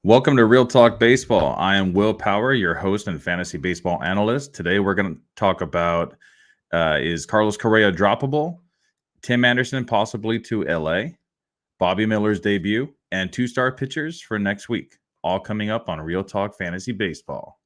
Welcome to Real Talk Baseball. I am Will Power, your host and fantasy baseball analyst. Today we're going to talk about is Carlos Correa droppable, Tim Anderson possibly to LA, Bobby Miller's debut, and two-star pitchers for next week. All coming up on Real Talk Fantasy Baseball.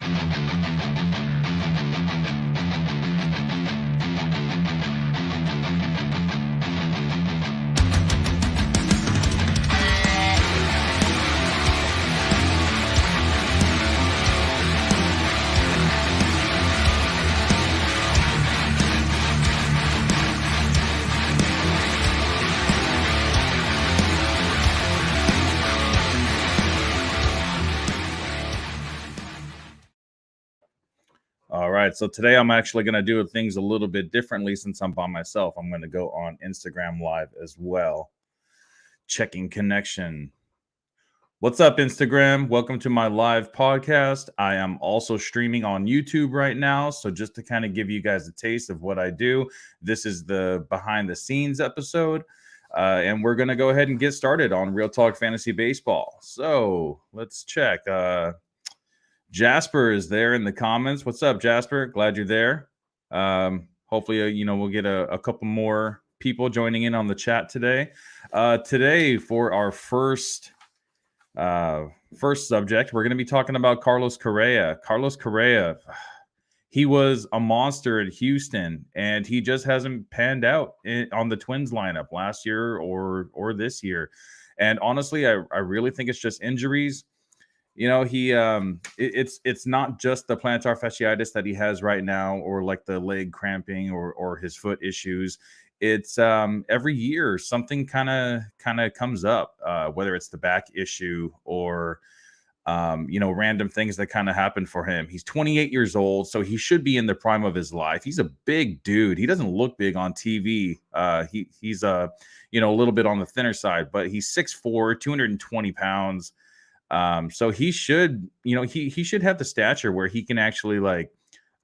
All right, so today I'm actually going to do things a little bit differently since I'm by myself. I'm going to go on Instagram Live as well. Checking connection. What's up, Instagram? Welcome to my live podcast. I am also streaming on YouTube right now. So just to kind of give you guys a taste of what I do, this is the behind the scenes episode. And we're going to go ahead and get started on Real Talk Fantasy Baseball. So let's check. Jasper is there in the comments. What's up, Jasper? Glad you're there. Hopefully, we'll get a couple more people joining in on the chat today. Today, for our first subject, we're going to be talking about Carlos Correa. Carlos Correa, he was a monster at Houston, and he just hasn't panned out on the Twins lineup last year or this year. And honestly, I really think it's just injuries. It's not just the plantar fasciitis that he has right now, or like the leg cramping or his foot issues. It's every year something kind of comes up, whether it's the back issue or random things that kind of happen for him. He's 28 years old, so he should be in the prime of his life. He's a big dude. He doesn't look big on TV. He's a little bit on the thinner side, but he's 6'4", 220 pounds. So he should, he should have the stature where he can actually like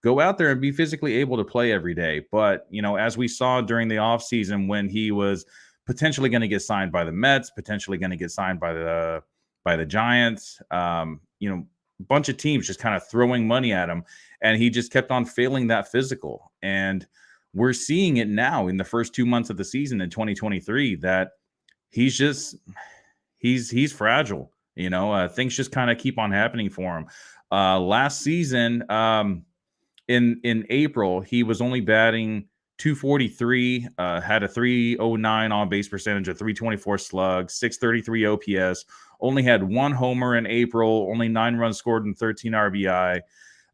go out there and be physically able to play every day. But, as we saw during the offseason when he was potentially going to get signed by the Mets, potentially going to get signed by the Giants, a bunch of teams just kind of throwing money at him, and he just kept on failing that physical. And we're seeing it now in the first 2 months of the season in 2023 that he's fragile. Things just kind of keep on happening for him. Last season, in April, he was only batting 243, had a 309 on base percentage, a 324 slug, 633 OPS, only had one homer in April, only 9 runs scored and 13 RBI.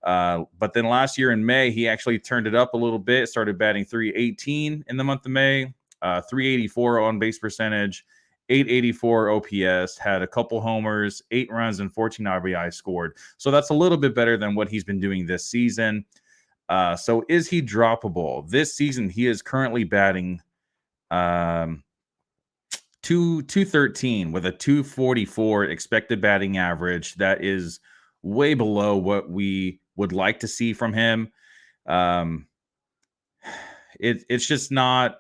But then last year in May, he actually turned it up a little bit, started batting 318 in the month of May, 384 on base percentage, 884 OPS, had a couple homers, 8 runs, and 14 RBI scored. So that's a little bit better than what he's been doing this season. So is he droppable? This season, he is currently batting 213 with a 244 expected batting average. That is way below what we would like to see from him. It's just not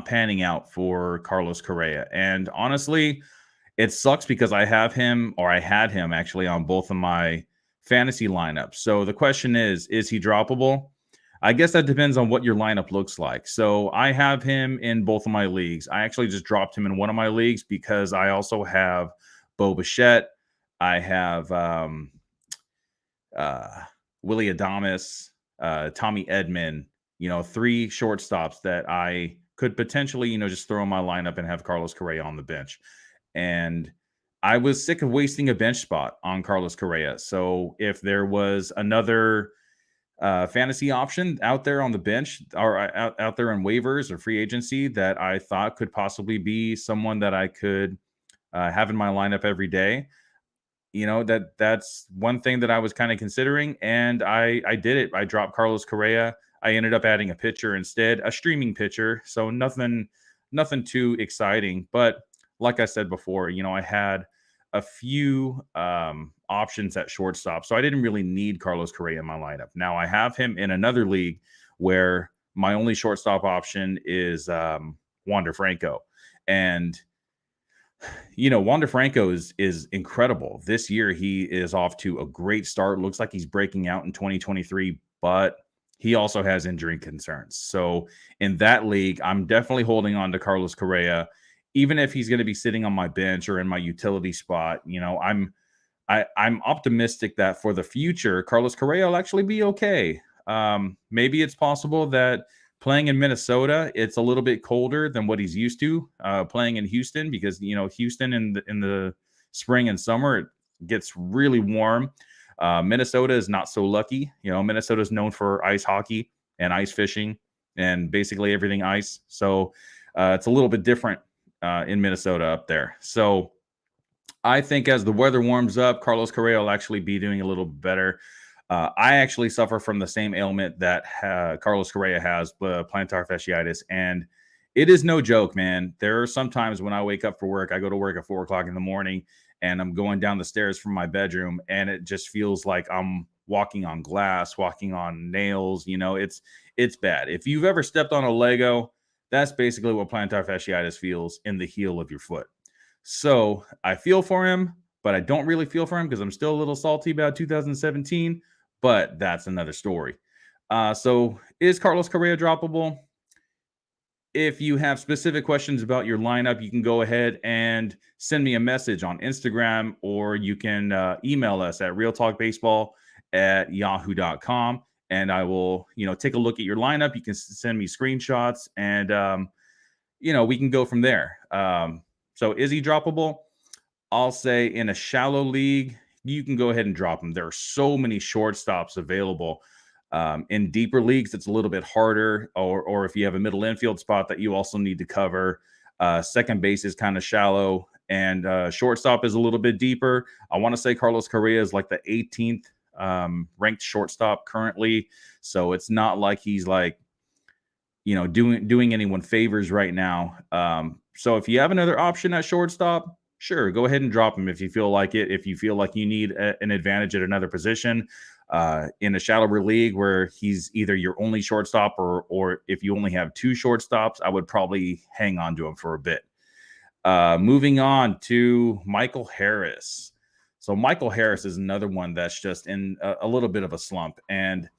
panning out for Carlos Correa. And honestly, it sucks because I had him actually on both of my fantasy lineups. So the question is he droppable? I guess that depends on what your lineup looks like. So I have him in both of my leagues. I actually just dropped him in one of my leagues because I also have Bo Bichette. I have Willie Adames, Tommy Edman, 3 shortstops that I could potentially, just throw in my lineup and have Carlos Correa on the bench. And I was sick of wasting a bench spot on Carlos Correa. So if there was another fantasy option out there on the bench or out there in waivers or free agency that I thought could possibly be someone that I could have in my lineup every day, that's one thing that I was kind of considering. And I did it. I dropped Carlos Correa. I ended up adding a pitcher instead, a streaming pitcher. So nothing too exciting. But like I said before, I had a few options at shortstop. So I didn't really need Carlos Correa in my lineup. Now I have him in another league where my only shortstop option is Wander Franco. And Wander Franco is incredible. This year, he is off to a great start. Looks like he's breaking out in 2023, but he also has injury concerns. So in that league, I'm definitely holding on to Carlos Correa, even if he's going to be sitting on my bench or in my utility spot. I'm optimistic that for the future, Carlos Correa will actually be okay. Maybe it's possible that playing in Minnesota, it's a little bit colder than what he's used to playing in Houston, because Houston in the spring and summer it gets really warm. Minnesota is not so lucky. Minnesota is known for ice hockey and ice fishing and basically everything ice. So it's a little bit different in Minnesota up there. So I think as the weather warms up, Carlos Correa will actually be doing a little better. I actually suffer from the same ailment that Carlos Correa has, plantar fasciitis, and it is no joke, man. There are some times when I wake up for work, I go to work at 4 o'clock in the morning, and I'm going down the stairs from my bedroom, and it just feels like I'm walking on glass, walking on nails. It's bad. If you've ever stepped on a Lego, that's basically what plantar fasciitis feels in the heel of your foot. So I feel for him, but I don't really feel for him because I'm still a little salty about 2017, but that's another story. So is Carlos Correa droppable? If you have specific questions about your lineup, you can go ahead and send me a message on Instagram, or you can email us at realtalkbaseball@yahoo.com. And I will, take a look at your lineup. You can send me screenshots, and, we can go from there. So is he droppable? I'll say in a shallow league, you can go ahead and drop him. There are so many shortstops available. In deeper leagues, it's a little bit harder, or if you have a middle infield spot that you also need to cover. Second base is kind of shallow, and shortstop is a little bit deeper. I want to say Carlos Correa is like the 18th ranked shortstop currently. So it's not like he's like, doing anyone favors right now. So if you have another option at shortstop, sure, go ahead and drop him if you feel like it. If you feel like you need an advantage at another position in a shallower league where he's either your only shortstop, or if you only have two shortstops, I would probably hang on to him for a bit. Moving on to Michael Harris. So Michael Harris is another one that's just in a little bit of a slump. And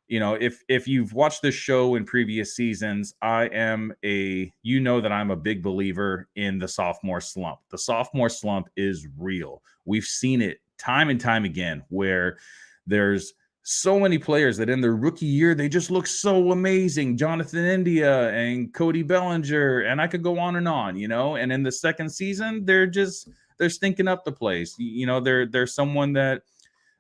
if you've watched this show in previous seasons, that I'm a big believer in the sophomore slump. The sophomore slump is real. We've seen it time and time again, where there's so many players that in their rookie year, they just look so amazing. Jonathan India and Cody Bellinger, and I could go on, and in the second season, they're stinking up the place. They're someone that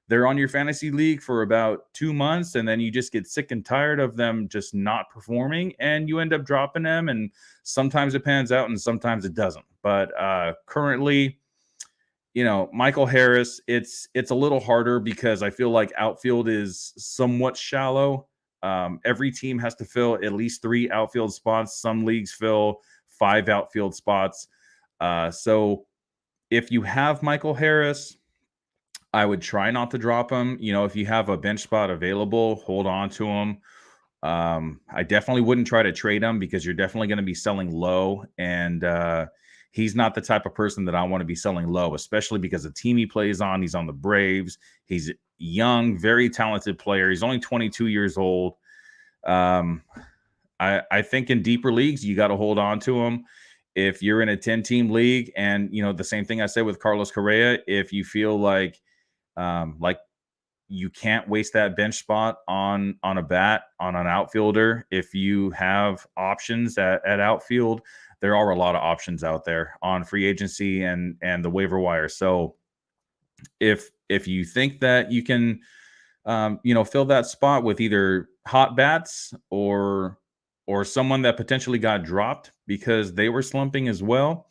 they're on your fantasy league for about 2 months, and then you just get sick and tired of them just not performing, and you end up dropping them. And sometimes it pans out and sometimes it doesn't. But currently, Michael Harris, it's a little harder because I feel like outfield is somewhat shallow. Every team has to fill at least 3 outfield spots. Some leagues fill 5 outfield spots. So if you have Michael Harris, I would try not to drop him. If you have a bench spot available, hold on to him. I definitely wouldn't try to trade him because you're definitely going to be selling low. And he's not the type of person that I want to be selling low, especially because the team he plays on, he's on the Braves. He's young, very talented player. He's only 22 years old. I think in deeper leagues, you got to hold on to him. If you're in a 10-team league, and, the same thing I said with Carlos Correa, if you feel like you can't waste that bench spot on a bat, on an outfielder. If you have options at outfield, there are a lot of options out there on free agency and the waiver wire. So if you think that you can, fill that spot with either hot bats or someone that potentially got dropped because they were slumping as well,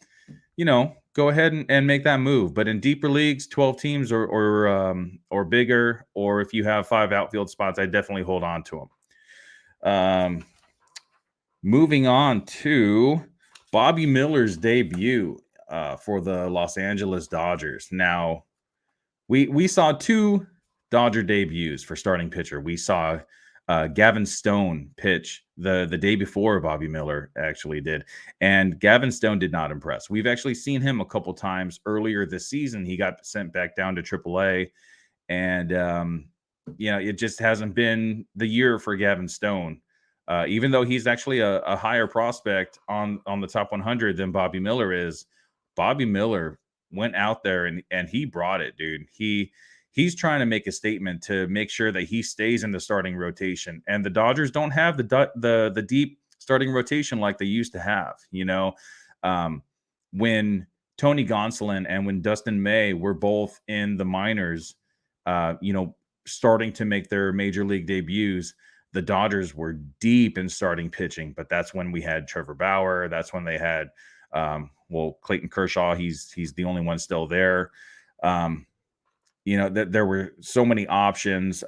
go ahead and make that move. But in deeper leagues, 12 teams or bigger, or if you have 5 outfield spots, I definitely hold on to them. Moving on to Bobby Miller's debut for the Los Angeles Dodgers. Now, we saw 2 Dodger debuts for starting pitcher. We saw Gavin Stone pitch the day before Bobby Miller actually did, and Gavin Stone did not impress. We've actually seen him a couple times earlier this season. He got sent back down to AAA, and it just hasn't been the year for Gavin Stone. Even though he's actually a higher prospect on the top 100 than Bobby Miller is, Bobby Miller went out there and he brought it, dude. He's trying to make a statement to make sure that he stays in the starting rotation. And the Dodgers don't have the deep starting rotation like they used to have. When Tony Gonsolin and when Dustin May were both in the minors, starting to make their major league debuts, the Dodgers were deep in starting pitching. But that's when we had Trevor Bauer. That's when they had Clayton Kershaw. He's the only one still there. That there were so many options.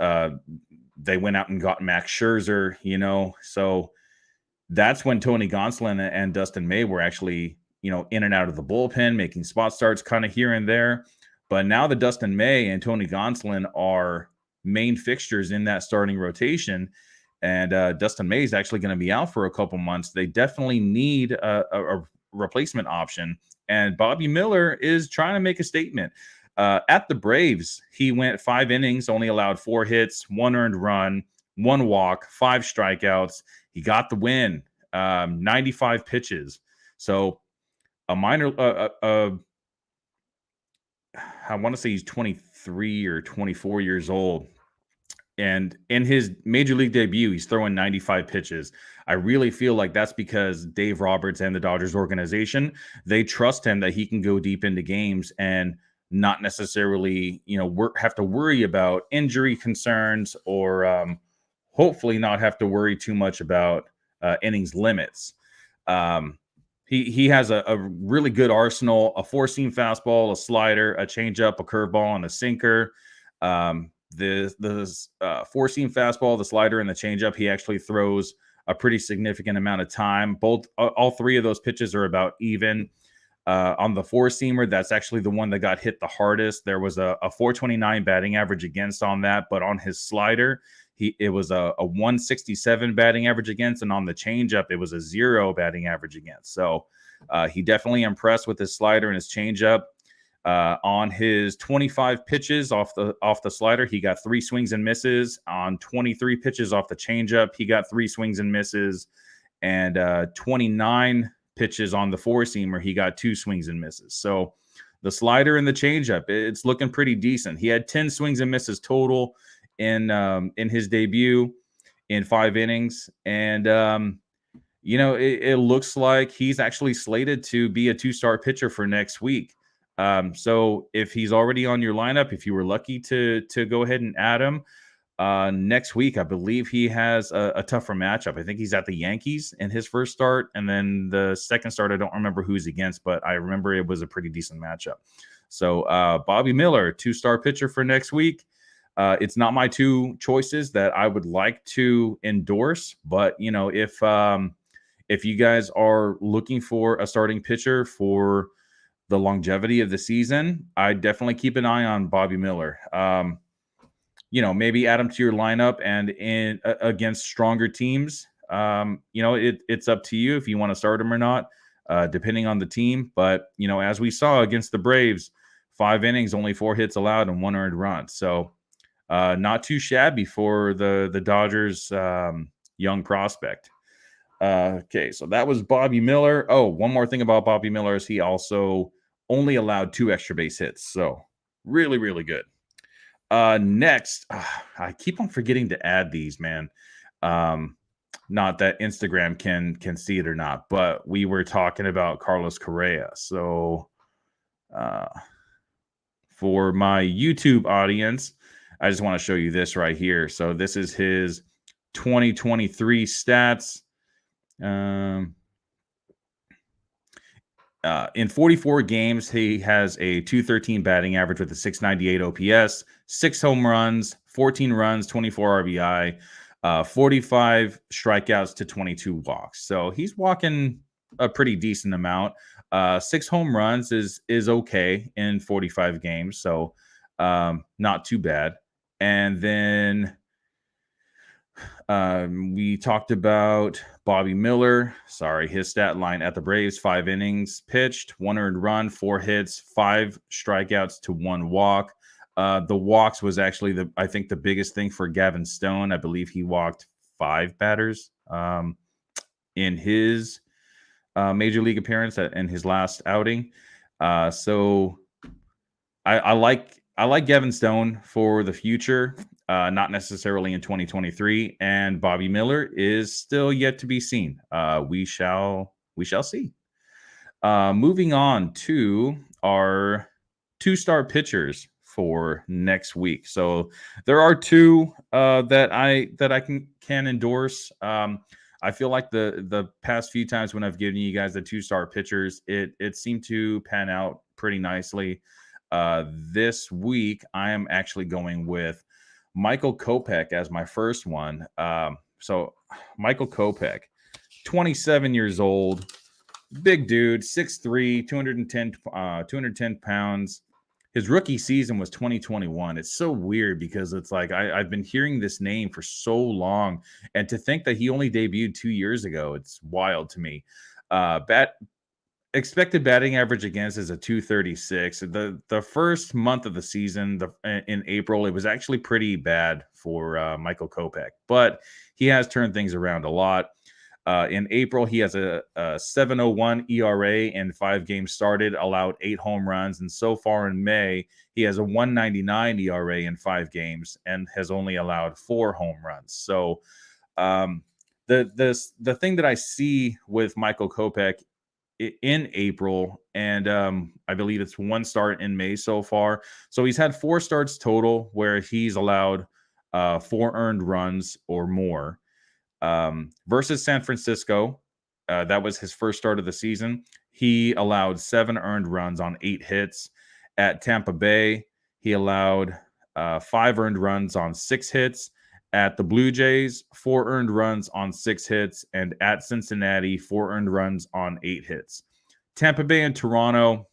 They went out and got Max Scherzer, so that's when Tony Gonsolin and Dustin May were actually, in and out of the bullpen, making spot starts kind of here and there. But now the Dustin May and Tony Gonsolin are main fixtures in that starting rotation. And Dustin May is actually going to be out for a couple months. They definitely need a replacement option. And Bobby Miller is trying to make a statement. At the Braves, he went 5 innings, only allowed 4 hits, 1 earned run, 1 walk, 5 strikeouts. He got the win, 95 pitches. So a minor, I want to say he's 23 or 24 years old. And in his major league debut, he's throwing 95 pitches. I really feel like that's because Dave Roberts and the Dodgers organization, they trust him that he can go deep into games and not necessarily, have to worry about injury concerns or hopefully not have to worry too much about innings limits. He has a really good arsenal, a 4-seam fastball, a slider, a changeup, a curveball, and a sinker. The 4-seam fastball, the slider, and the changeup, he actually throws a pretty significant amount of time. All 3 of those pitches are about even. On the 4-seamer, that's actually the one that got hit the hardest. There was a 429 batting average against on that, but on his slider, it was a 167 batting average against, and on the changeup, it was a 0 batting average against. So he definitely impressed with his slider and his changeup. On his 25 pitches off the slider, he got 3 swings and misses. On 23 pitches off the changeup, he got 3 swings and misses. And 29 pitches on the 4-seamer, he got 2 swings and misses. So the slider and the changeup, it's looking pretty decent. He had 10 swings and misses total in his debut in 5 innings. And, it looks like he's actually slated to be a 2-star pitcher for next week. So if he's already on your lineup, if you were lucky to go ahead and add him, next week, I believe he has a tougher matchup. I think he's at the Yankees in his first start. And then the second start, I don't remember who's against, but I remember it was a pretty decent matchup. So Bobby Miller, 2-star pitcher for next week. It's not my 2 choices that I would like to endorse, but if you guys are looking for a starting pitcher for the longevity of the season, I definitely keep an eye on Bobby Miller. Maybe add him to your lineup and against stronger teams. It's up to you if you want to start him or not, depending on the team. But, as we saw against the Braves, 5 innings, only 4 hits allowed and 1 earned run. So not too shabby for the Dodgers young prospect. Okay, so that was Bobby Miller. Oh, one more thing about Bobby Miller is he also only allowed 2 extra base hits. So really, really good. Next, I keep on forgetting to add these, man. Not that Instagram can see it or not, but we were talking about Carlos Correa. So for my YouTube audience, I just want to show you this right here. So this is his 2023 stats. In 44 games, he has a 213 batting average with a 698 OPS, 6 home runs, 14 runs, 24 RBI, 45 strikeouts to 22 walks. So he's walking a pretty decent amount. 6 home runs is okay in 45 games, so not too bad. And then We talked about Bobby Miller. Sorry, his stat line at the Braves: 5 innings pitched, 1 earned run, 4 hits, 5 strikeouts to 1 walk. The walks was actually I think the biggest thing for Gavin Stone. I believe he walked 5 batters in his major league appearance in his last outing. So I like Gavin Stone for the future, not necessarily in 2023. And Bobby Miller is still yet to be seen. We shall see. Moving on to our 2-star pitchers for next week. So there are 2 that I can endorse. I feel like the past few times when I've given you guys the 2-star pitchers, it seemed to pan out pretty nicely. This week, I am actually going with Michael Kopech as my first one. So Michael Kopech, 27 years old, big dude, 6'3", 210 pounds. His rookie season was 2021. It's so weird because it's like I've been hearing this name for so long, and to think that he only debuted 2 years ago, it's wild to me. Expected batting average against is a 236. The first month of the season, in April, it was actually pretty bad for Michael Kopech, but he has turned things around a lot. In April, he has a 7.01 ERA in 5 games started, allowed 8 home runs, and so far in May, he has a 1.99 ERA in 5 games and has only allowed 4 home runs. So, the thing that I see with Michael Kopech in April, and I believe it's 1 start in May so far. So he's had 4 starts total where he's allowed 4 earned runs or more. Versus San Francisco, that was his first start of the season. He allowed 7 earned runs on 8 hits. At Tampa Bay, he allowed 5 earned runs on 6 hits. At the Blue Jays, 4 earned runs on 6 hits. And at Cincinnati, 4 earned runs on 8 hits. Tampa Bay and Toronto,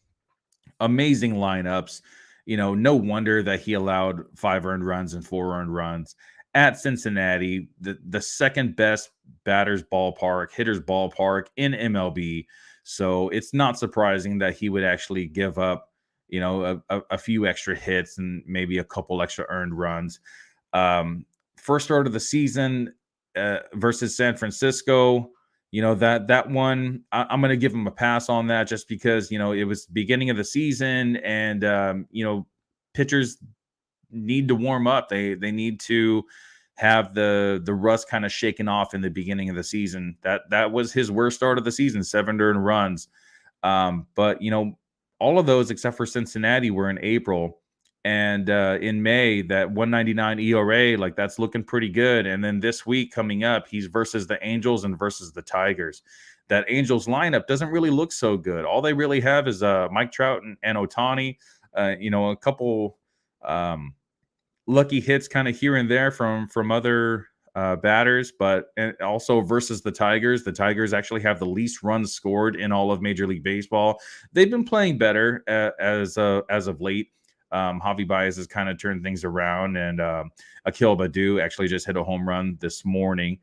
amazing lineups. No wonder that he allowed 5 earned runs and 4 earned runs. At Cincinnati, the second best hitters ballpark in MLB. So it's not surprising that he would actually give up, a few extra hits and maybe a couple extra earned runs. First start of the season versus San Francisco, that one, I'm going to give him a pass on that just because, it was beginning of the season and, pitchers need to warm up. They need to have the rust kind of shaken off in the beginning of the season. That was his worst start of the season, 7 earned runs. But, all of those except for Cincinnati were in April. And in May, that 1.99 ERA, like that's looking pretty good. And then this week coming up, he's versus the Angels and versus the Tigers. That Angels lineup doesn't really look so good. All they really have is Mike Trout and Ohtani. A couple lucky hits kind of here and there from other batters, but also versus the Tigers. The Tigers actually have the least runs scored in all of Major League Baseball. They've been playing better as of late. Javi Baez has kind of turned things around, and Akil Baddoo actually just hit a home run this morning,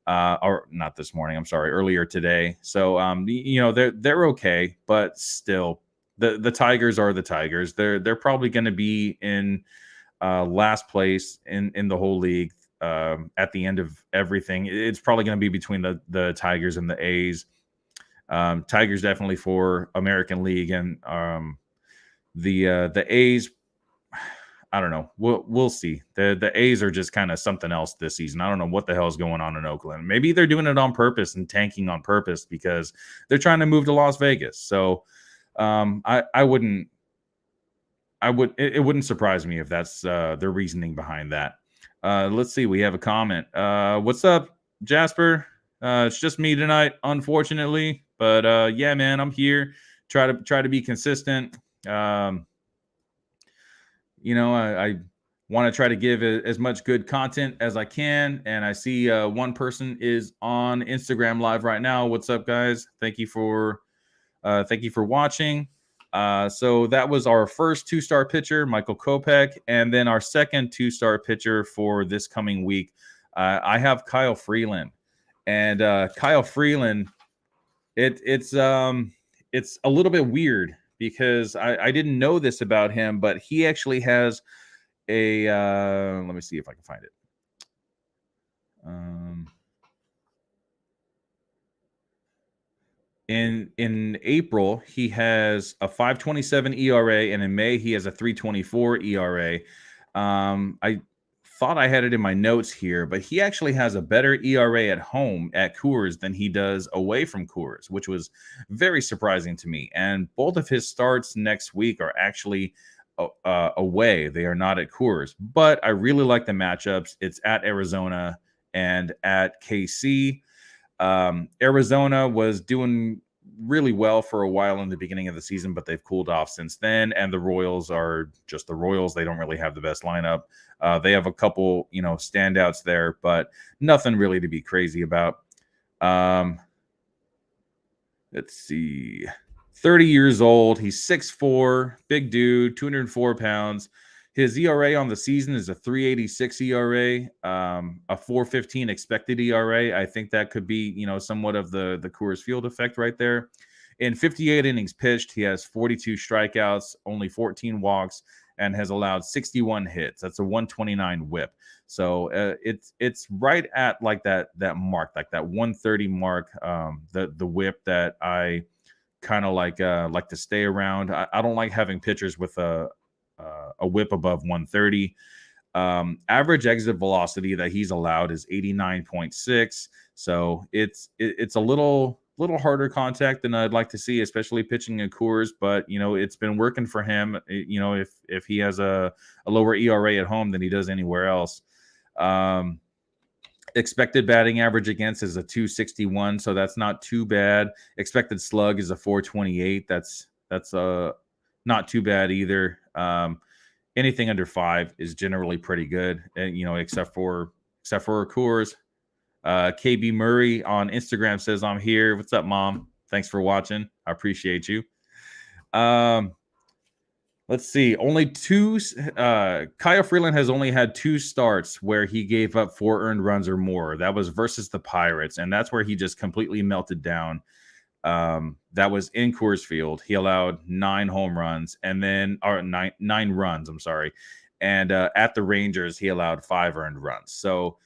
or not this morning. I'm sorry, earlier today. So they're okay, but still, the Tigers are the Tigers. They're probably going to be in last place in the whole league at the end of everything. It's probably going to be between the Tigers and the A's. Tigers definitely for American League, and the A's, I don't know. We'll see. The A's are just kind of something else this season. I don't know what the hell is going on in Oakland. Maybe they're doing it on purpose and tanking on purpose because they're trying to move to Las Vegas. So it wouldn't surprise me if that's their reasoning behind that. Let's see. We have a comment. What's up, Jasper? It's just me tonight, unfortunately. But yeah, man, I'm here. Try to be consistent. I want to try to give as much good content as I can. And I see one person is on Instagram Live right now. What's up, guys? Thank you for watching. So that was our first 2-star pitcher, Michael Kopech, and then our second 2-star pitcher for this coming week, I have Kyle Freeland, and Kyle Freeland, it's a little bit weird because I didn't know this about him, but he actually has a let me see if I can find it. In April, he has a 5.27 ERA, and in May he has a 3.24 ERA. I thought I had it in my notes here, but he actually has a better ERA at home at Coors than he does away from Coors, which was very surprising to me. And both of his starts next week are actually away. They are not at Coors, but I really like the matchups. It's at Arizona and at KC. Arizona was doing really well for a while in the beginning of the season, but they've cooled off since then. And the Royals are just the Royals. They don't really have the best lineup. They have a couple, standouts there, but nothing really to be crazy about. Let's see. 30 years old. He's 6'4", big dude, 204 pounds. His ERA on the season is a 3.86 ERA, a 4.15 expected ERA. I think that could be, somewhat of the Coors Field effect right there. In 58 innings pitched, he has 42 strikeouts, only 14 walks, and has allowed 61 hits. That's a 129 WHIP. So it's right at like that mark, like that 130 mark. The WHIP that I kind of like to stay around. I don't like having pitchers with a WHIP above 130. Average exit velocity that he's allowed is 89.6. So it's a little harder contact than I'd like to see, especially pitching at Coors. But it's been working for him. If he has a lower ERA at home than he does anywhere else. Expected batting average against is a 261, so that's not too bad. Expected slug is a 428. That's not too bad either. Anything under 5 is generally pretty good, and except for Coors. KB Murray on Instagram says, "I'm here. What's up, Mom? Thanks for watching. I appreciate you." Let's see. Only two. Kyle Freeland has only had 2 starts where he gave up 4 earned runs or more. That was versus the Pirates, and that's where he just completely melted down. That was in Coors Field. He allowed 9 home runs, and then nine runs. I'm sorry. And at the Rangers, he allowed 5 earned runs. So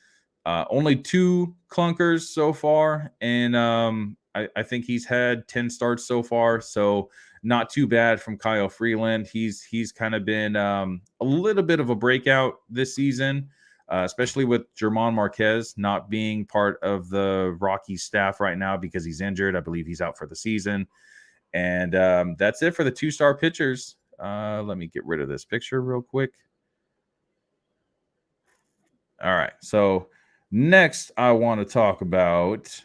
only 2 clunkers so far, and I think he's had 10 starts so far. So not too bad from Kyle Freeland. He's kind of been a little bit of a breakout this season. Especially with German Marquez not being part of the Rockies staff right now because he's injured. I believe he's out for the season. And that's it for the 2-star pitchers. Let me get rid of this picture real quick. All right. So next, I want to talk about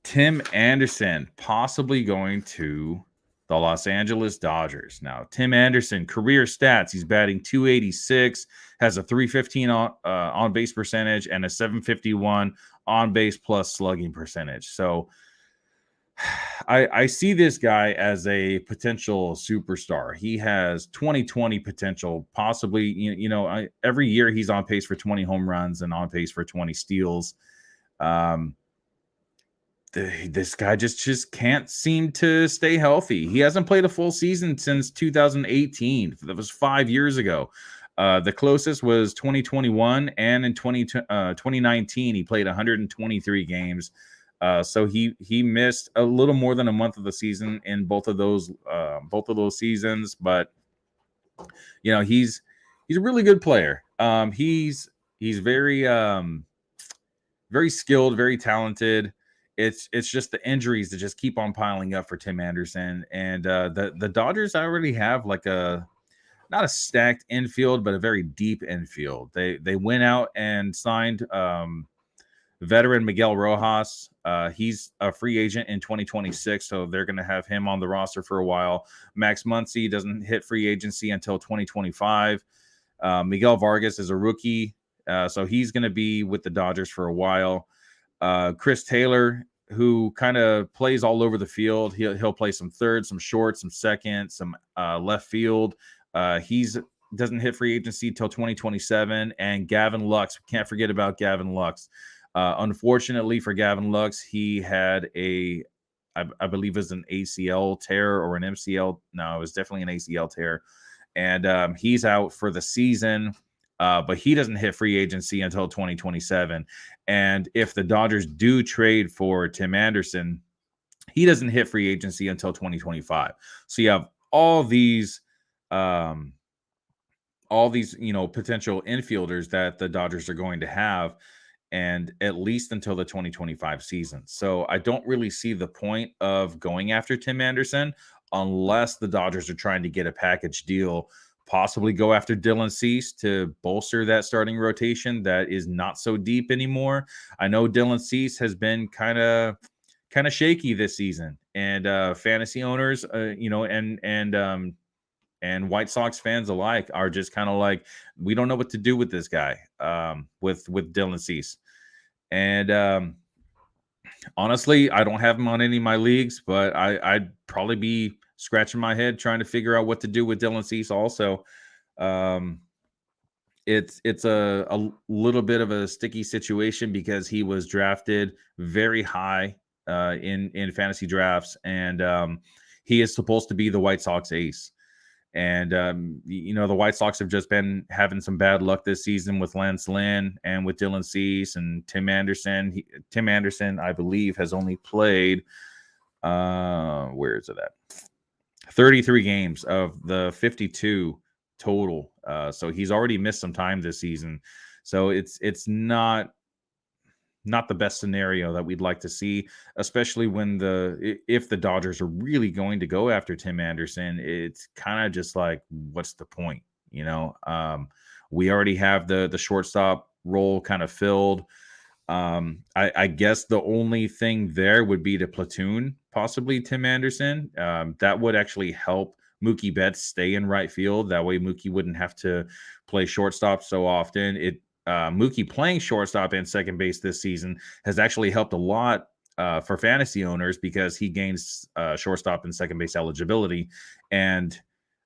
Tim Anderson possibly going to the Los Angeles Dodgers. Now, Tim Anderson, career stats, he's batting 286, has a 315 on base percentage and a 751 on base plus slugging percentage. So I see this guy as a potential superstar. He has 2020 potential, possibly, every year he's on pace for 20 home runs and on pace for 20 steals. This guy just can't seem to stay healthy. He hasn't played a full season since 2018. That was 5 years ago. The closest was 2021, and in 2019 he played 123 games. So he missed a little more than a month of the season in both of those seasons. But he's a really good player. He's very very skilled, very talented. It's just the injuries that just keep on piling up for Tim Anderson. And the Dodgers already have like not a stacked infield, but a very deep infield. They went out and signed veteran Miguel Rojas. He's a free agent in 2026, so they're going to have him on the roster for a while. Max Muncy doesn't hit free agency until 2025. Miguel Vargas is a rookie, so he's going to be with the Dodgers for a while. Chris Taylor, who kind of plays all over the field. He'll play some third, some short, some second, some left field. He's doesn't hit free agency till 2027, and Gavin Lux, can't forget about Gavin Lux. Unfortunately for Gavin Lux, he had I believe it was an ACL tear or an MCL. No, it was definitely an ACL tear, and he's out for the season. But he doesn't hit free agency until 2027. And if the Dodgers do trade for Tim Anderson, he doesn't hit free agency until 2025. So you have um, all these, potential infielders that the Dodgers are going to have, and at least until the 2025 season. So I don't really see the point of going after Tim Anderson unless the Dodgers are trying to get a package deal, possibly go after Dylan Cease to bolster that starting rotation that is not so deep anymore. I know Dylan Cease has been kind of shaky this season, and fantasy owners, and White Sox fans alike are just kind of like, we don't know what to do with this guy, with Dylan Cease. And honestly, I don't have him on any of my leagues, but I'd probably be scratching my head trying to figure out what to do with Dylan Cease also. Um, it's a little bit of a sticky situation because he was drafted very high in fantasy drafts, and he is supposed to be the White Sox ace. And the White Sox have just been having some bad luck this season with Lance Lynn and with Dylan Cease and Tim Anderson. Tim Anderson, I believe, has only played where is it at? 33 games of the 52 total. So he's already missed some time this season. So it's not the best scenario that we'd like to see, especially if the Dodgers are really going to go after Tim Anderson. It's kind of just like, what's the point? We already have the shortstop role kind of filled. I guess the only thing there would be to platoon possibly Tim Anderson. That would actually help Mookie Betts stay in right field. That way Mookie wouldn't have to play shortstop so often. Mookie playing shortstop and second base this season has actually helped a lot for fantasy owners because he gains shortstop and second base eligibility. And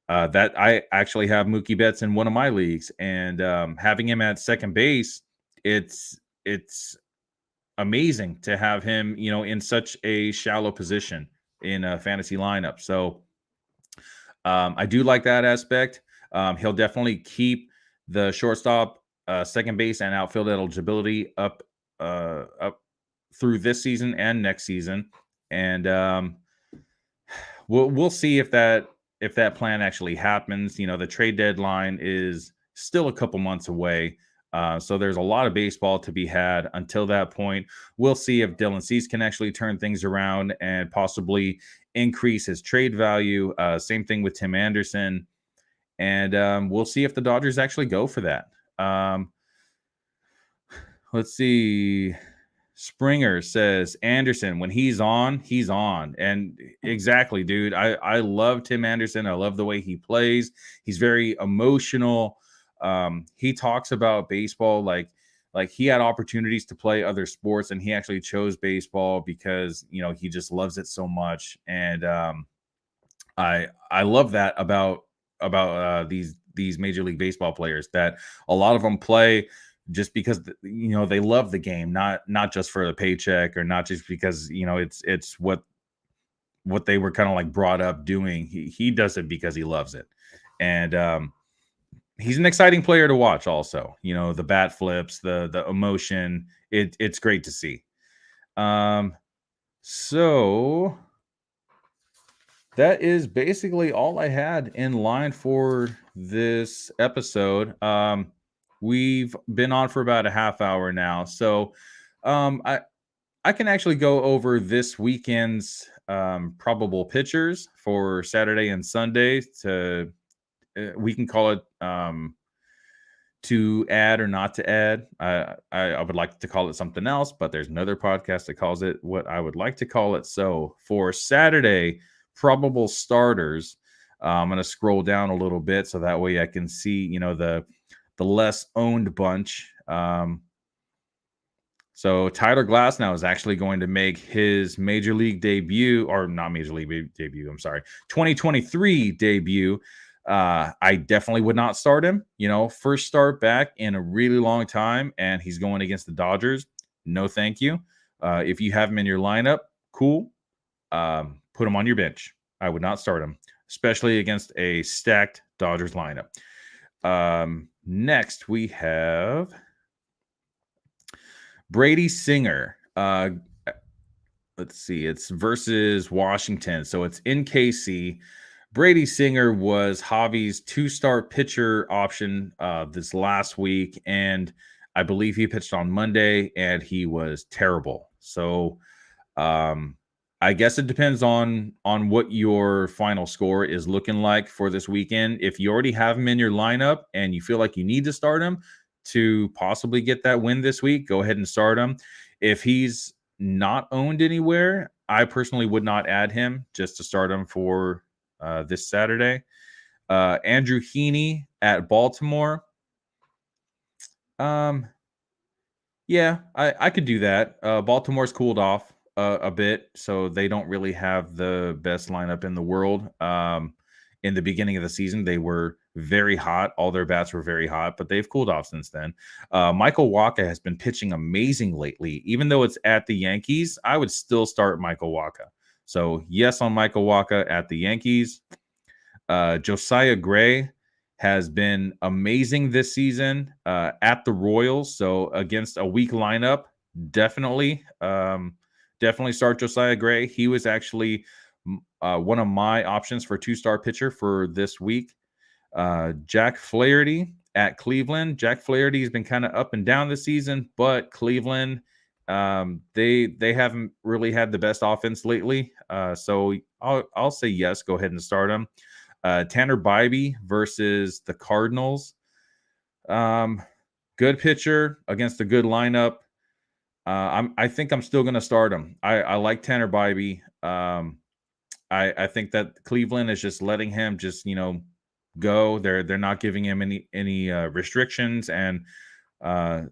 that I actually have Mookie Betts in one of my leagues, and having him at second base, it's amazing to have him, in such a shallow position in a fantasy lineup. So I do like that aspect. He'll definitely keep the shortstop, second base, and outfield eligibility up through this season and next season, and we'll see if that plan actually happens. The trade deadline is still a couple months away, so there's a lot of baseball to be had until that point. We'll see if Dylan Cease can actually turn things around and possibly increase his trade value. Same thing with Tim Anderson, and we'll see if the Dodgers actually go for that. Let's see. Springer says Anderson, when he's on, he's on. And exactly, dude. I love Tim Anderson. I love the way he plays. He's very emotional. He talks about baseball like he had opportunities to play other sports, and he actually chose baseball because he just loves it so much. And I love that about these Major League Baseball players, that a lot of them play just because they love the game, not just for the paycheck, or not just because it's what they were kind of like brought up doing. He does it because he loves it, and he's an exciting player to watch. Also, the bat flips, the emotion. It's great to see. So that is basically all I had in line for this episode. We've been on for about a half hour now, so I can actually go over this weekend's probable pitchers for Saturday and Sunday. We can call it to add or not to add. I would like to call it something else, but there's another podcast that calls it what I would like to call it. So for Saturday, probable starters, I'm going to scroll down a little bit so that way I can see the less owned bunch. So Tyler Glasnow is actually going to make his Major League debut, or not Major League debut, I'm sorry, 2023 debut I definitely would not start him. First start back in a really long time, and he's going against the Dodgers. No, thank you. If you have him in your lineup, cool. Put him on your bench. I would not start him, especially against a stacked Dodgers lineup. Next, we have Brady Singer. Let's see. It's versus Washington. So it's in KC. Brady Singer was Javi's 2-star pitcher option this last week, and I believe he pitched on Monday, and he was terrible. So I guess it depends on what your final score is looking like for this weekend. If you already have him in your lineup and you feel like you need to start him to possibly get that win this week, go ahead and start him. If he's not owned anywhere, I personally would not add him just to start him for this Saturday. Andrew Heaney at Baltimore. Yeah, I could do that. Baltimore's cooled off a bit, so they don't really have the best lineup in the world. In the beginning of the season, they were very hot. All their bats were very hot, but they've cooled off since then. Michael Wacha has been pitching amazing lately. Even though it's at the Yankees, I would still start Michael Wacha. So yes on Michael Wacha at the Yankees. Josiah Gray has been amazing this season at the Royals. So against a weak lineup, definitely start Josiah Gray. He was actually one of my options for 2-star pitcher for this week. Jack Flaherty at Cleveland. Jack Flaherty has been kind of up and down this season, but Cleveland, they haven't really had the best offense lately. So I'll say yes. Go ahead and start him. Tanner Bybee versus the Cardinals. Good pitcher against a good lineup. I think I'm still going to start him. I like Tanner Bybee. I think that Cleveland is just letting him just go. They're not giving him any restrictions. And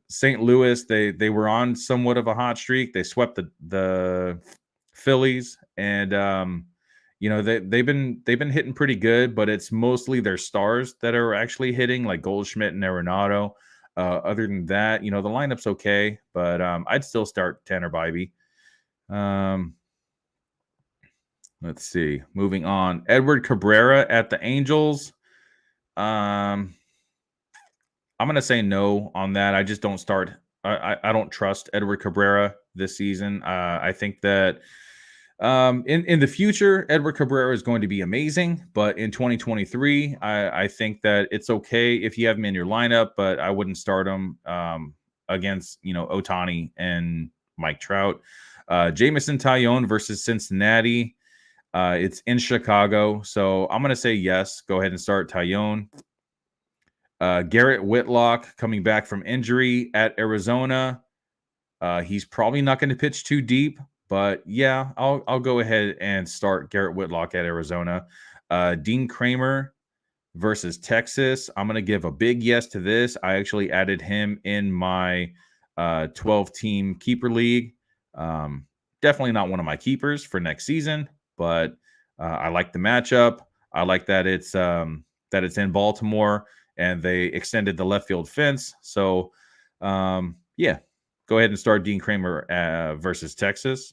St. Louis, they were on somewhat of a hot streak. They swept the Phillies, and they've been hitting pretty good, but it's mostly their stars that are actually hitting, like Goldschmidt and Arenado. Other than that, the lineup's okay, but I'd still start Tanner Bybee. Let's see. Moving on. Edward Cabrera at the Angels. I'm going to say no on that. I just don't start. I don't trust Edward Cabrera this season. I think that in the future, Edward Cabrera is going to be amazing, but in 2023, I think that it's okay if you have him in your lineup, but I wouldn't start him against Ohtani and Mike Trout. Jameson Taillon versus Cincinnati. It's in Chicago, so I'm going to say yes. Go ahead and start Taillon. Garrett Whitlock coming back from injury at Arizona. He's probably not going to pitch too deep, but yeah, I'll go ahead and start Garrett Whitlock at Arizona. Dean Kramer versus Texas. I'm going to give a big yes to this. I actually added him in my 12-team keeper league. Definitely not one of my keepers for next season, but I like the matchup. I like that it's in Baltimore and they extended the left field fence. So yeah, go ahead and start Dean Kramer versus Texas.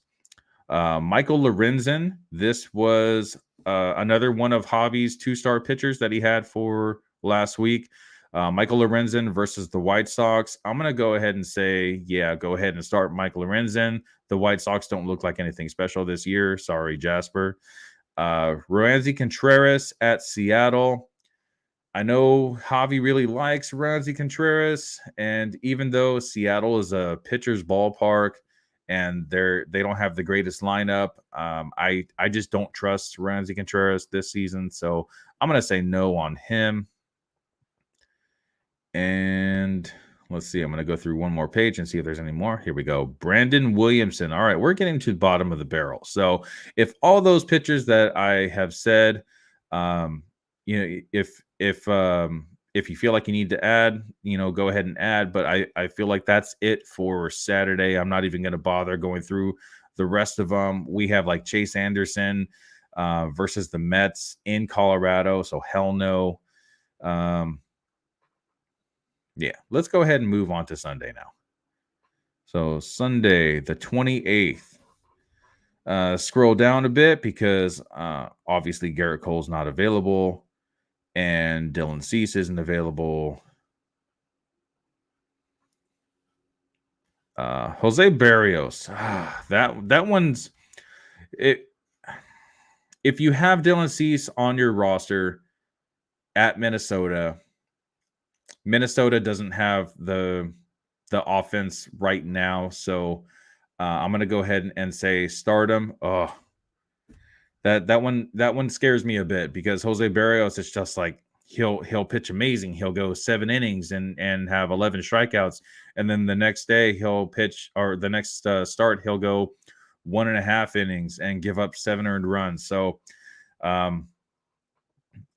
Michael Lorenzen. This was another one of Javi's 2-star pitchers that he had for last week. Michael Lorenzen versus the White Sox. I'm going to go ahead and say, yeah, go ahead and start Michael Lorenzen. The White Sox don't look like anything special this year. Sorry, Jasper. Roansy Contreras at Seattle. I know Javi really likes Roansy Contreras, and even though Seattle is a pitcher's ballpark and they don't have the greatest lineup, I just don't trust Roansy Contreras this season, so I'm going to say no on him. And let's see. I'm going to go through one more page and see if there's any more. Here we go. Brandon Williamson. All right, we're getting to the bottom of the barrel. So if all those pitchers that I have said, if you feel like you need to add, go ahead and add. But I feel like that's it for Saturday. I'm not even going to bother going through the rest of them. We have like Chase Anderson, versus the Mets in Colorado. So hell no. Yeah, let's go ahead and move on to Sunday now. So Sunday, the 28th. Scroll down a bit because obviously Garrett Cole's not available and Dylan Cease isn't available. Jose Barrios. That one's it. If you have Dylan Cease on your roster at Minnesota, Minnesota doesn't have the offense right now, so I'm gonna go ahead and say start him. Oh, that one scares me a bit because Jose Barrios is just like he'll pitch amazing. He'll go 7 innings and have 11 strikeouts, and then the next day he'll pitch or the next start he'll go 1.5 innings and give up 7 earned runs. So I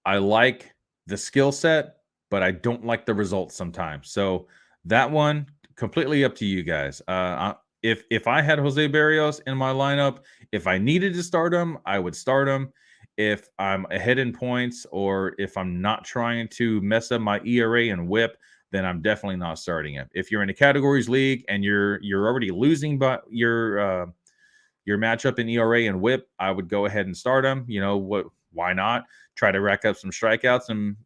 like the skill set, but I don't like the results sometimes. So that one completely up to you guys. If I had Jose Barrios in my lineup, if I needed to start him, I would start him. If I'm ahead in points or if I'm not trying to mess up my ERA and WHIP, then I'm definitely not starting him. If you're in a categories league and you're already losing but your matchup in ERA and WHIP, I would go ahead and start him. You know what? Why not try to rack up some strikeouts and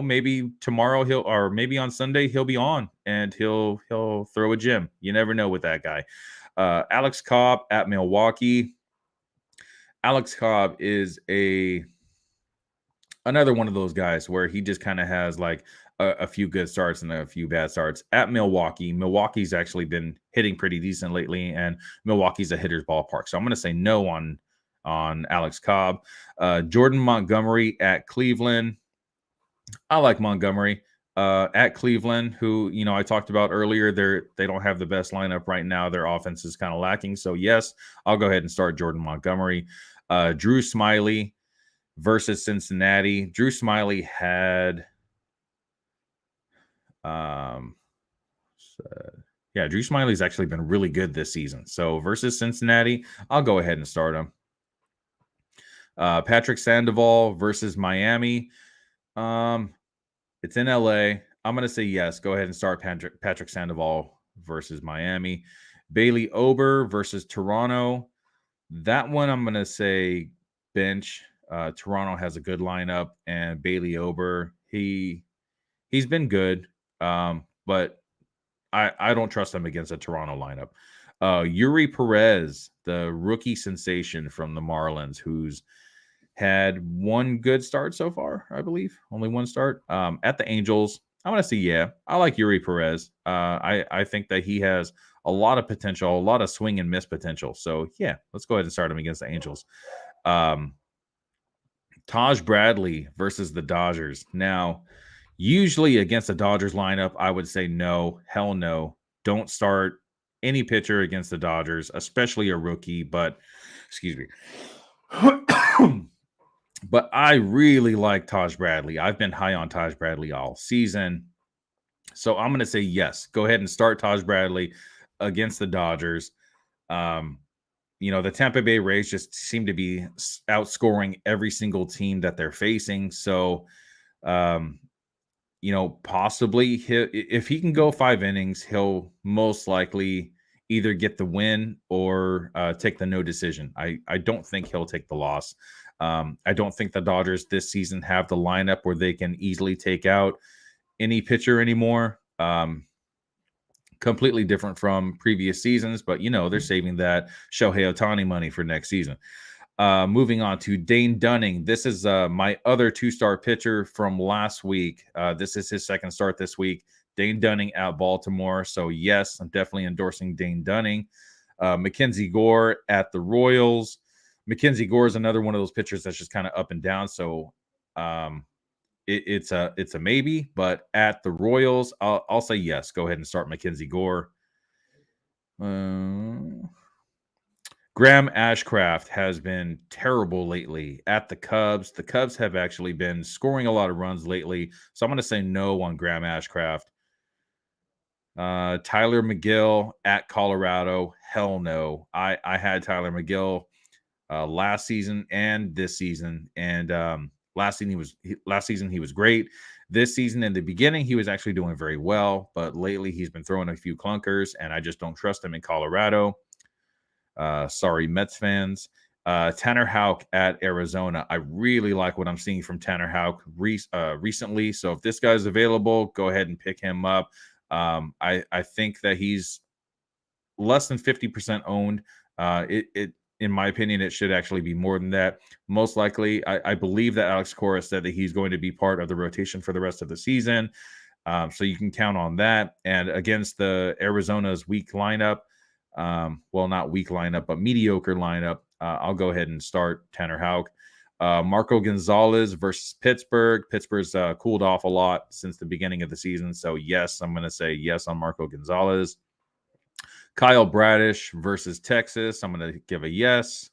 maybe tomorrow or maybe on Sunday he'll be on and he'll throw a gem. You never know with that guy. Alex Cobb at Milwaukee. Alex Cobb is another one of those guys where he just kind of has like a few good starts and a few bad starts at Milwaukee. Milwaukee's actually been hitting pretty decent lately, and Milwaukee's a hitter's ballpark. So I'm going to say no on Alex Cobb. Jordan Montgomery at Cleveland. I like Montgomery at Cleveland, who I talked about earlier. They don't have the best lineup right now. Their offense is kind of lacking. So yes, I'll go ahead and start Jordan Montgomery. Drew Smyly versus Cincinnati. Drew Smyly had Drew Smiley's actually been really good this season. So versus Cincinnati, I'll go ahead and start him. Patrick Sandoval versus Miami. It's in LA. I'm going to say yes. Go ahead and start Patrick Sandoval versus Miami. Bailey Ober versus Toronto. That one I'm going to say bench. Toronto has a good lineup, and Bailey Ober, he's been good, but I don't trust him against a Toronto lineup. Yuri Perez, the rookie sensation from the Marlins, who's had one good start so far, I believe. Only one start. At the Angels, I'm going to say, yeah, I like Yuri Perez. I think that he has a lot of potential, a lot of swing and miss potential. So, yeah, let's go ahead and start him against the Angels. Taj Bradley versus the Dodgers. Now, usually against the Dodgers lineup, I would say no, hell no. Don't start any pitcher against the Dodgers, especially a rookie. But, excuse me. But I really like Taj Bradley. I've been high on Taj Bradley all season. So I'm going to say yes. Go ahead and start Taj Bradley against the Dodgers. The Tampa Bay Rays just seem to be outscoring every single team that they're facing. So, possibly if he can go 5 innings, he'll most likely either get the win or take the no decision. I don't think he'll take the loss. I don't think the Dodgers this season have the lineup where they can easily take out any pitcher anymore. Completely different from previous seasons, but they're saving that Shohei Ohtani money for next season. Moving on to Dane Dunning. This is my other 2-star pitcher from last week. This is his second start this week. Dane Dunning at Baltimore. So yes, I'm definitely endorsing Dane Dunning. Mackenzie Gore at the Royals. Mackenzie Gore is another one of those pitchers that's just kind of up and down. So it's a maybe, but at the Royals, I'll say yes. Go ahead and start Mackenzie Gore. Graham Ashcraft has been terrible lately at the Cubs. The Cubs have actually been scoring a lot of runs lately, so I'm going to say no on Graham Ashcraft. Tyler McGill at Colorado. Hell no. I had Tyler McGill last season and this season. And last season he was great. This season in the beginning he was actually doing very well, but lately he's been throwing a few clunkers, and I just don't trust him in Colorado. Sorry, Mets fans. Tanner Houck at Arizona. I really like what I'm seeing from Tanner Houck recently. So if this guy's available, go ahead and pick him up. I think that he's less than 50% owned. It in my opinion, it should actually be more than that. Most likely, I believe that Alex Cora said that he's going to be part of the rotation for the rest of the season. So you can count on that. And against the Arizona's weak lineup, well, not weak lineup, but mediocre lineup, I'll go ahead and start Tanner Houck. Marco Gonzalez versus Pittsburgh. Pittsburgh's cooled off a lot since the beginning of the season. So, yes, I'm going to say yes on Marco Gonzalez. Kyle Bradish versus Texas. I'm going to give a yes.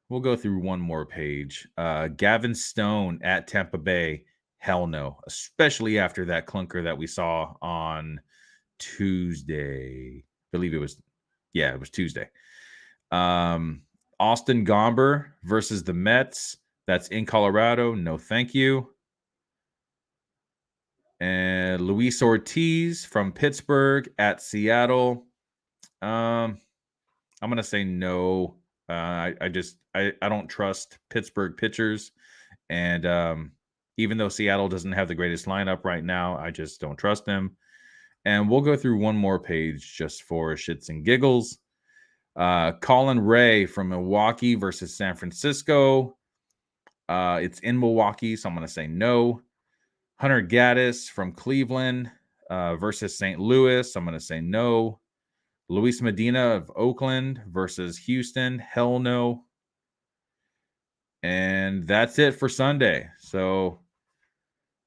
We'll go through one more page. Gavin Stone at Tampa Bay. Hell no, especially after that clunker that we saw on Tuesday. I believe it was, it was Tuesday. Austin Gomber versus the Mets. That's in Colorado. No, thank you. And Luis Ortiz from Pittsburgh at Seattle. I'm gonna say no. I don't trust Pittsburgh pitchers, and even though Seattle doesn't have the greatest lineup right now, I just don't trust them. And we'll go through one more page just for shits and giggles. Colin Ray from Milwaukee versus San Francisco. It's in Milwaukee, so I'm going to say no. Hunter Gaddis from Cleveland versus St. Louis. I'm going to say no. Luis Medina of Oakland versus Houston. Hell no. And that's it for Sunday. So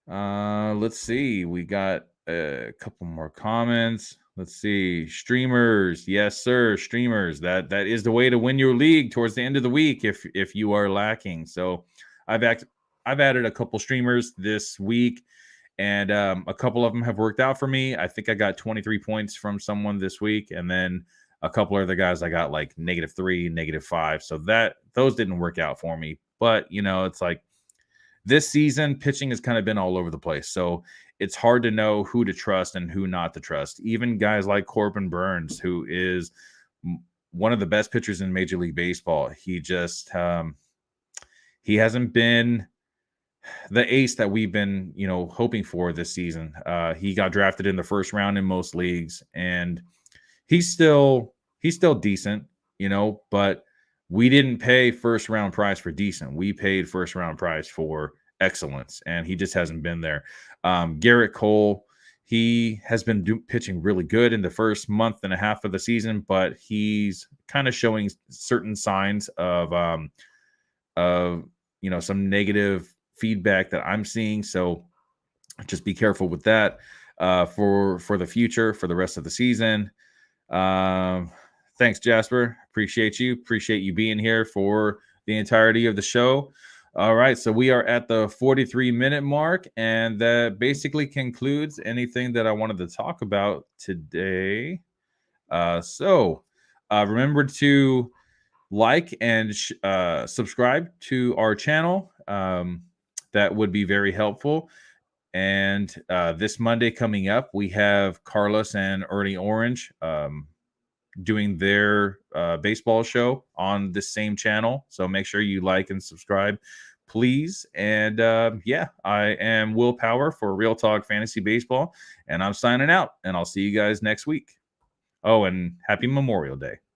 let's see. We got a couple more comments. Let's see. Streamers. Yes, sir. Streamers. That is the way to win your league towards the end of the week if you are lacking. So I've added a couple streamers this week, and a couple of them have worked out for me. I think I got 23 points from someone this week, and then a couple of other guys I got like -3, -5. So those didn't work out for me. But it's like this season pitching has kind of been all over the place. So it's hard to know who to trust and who not to trust. Even guys like Corbin Burns, who is one of the best pitchers in Major League Baseball, he just he hasn't been the ace that we've been, hoping for this season. He got drafted in the first round in most leagues, and he's still decent, but we didn't pay first round price for decent. We paid first round price for excellence, and he just hasn't been there. Garrett Cole, he has been pitching really good in the first month and a half of the season, but he's kind of showing certain signs of some negative feedback that I'm seeing. So just be careful with that for the future, for the rest of the season. Thanks, Jasper. Appreciate you being here for the entirety of the show. All right, so we are at the 43-minute mark, and that basically concludes anything that I wanted to talk about today. So remember to like and subscribe to our channel. That would be very helpful. And this Monday coming up, we have Carlos and Ernie Orange doing their baseball show on the same channel. So make sure you like and subscribe, please. And I am Will Power for Real Talk Fantasy Baseball, and I'm signing out, and I'll see you guys next week. Oh, and happy Memorial Day.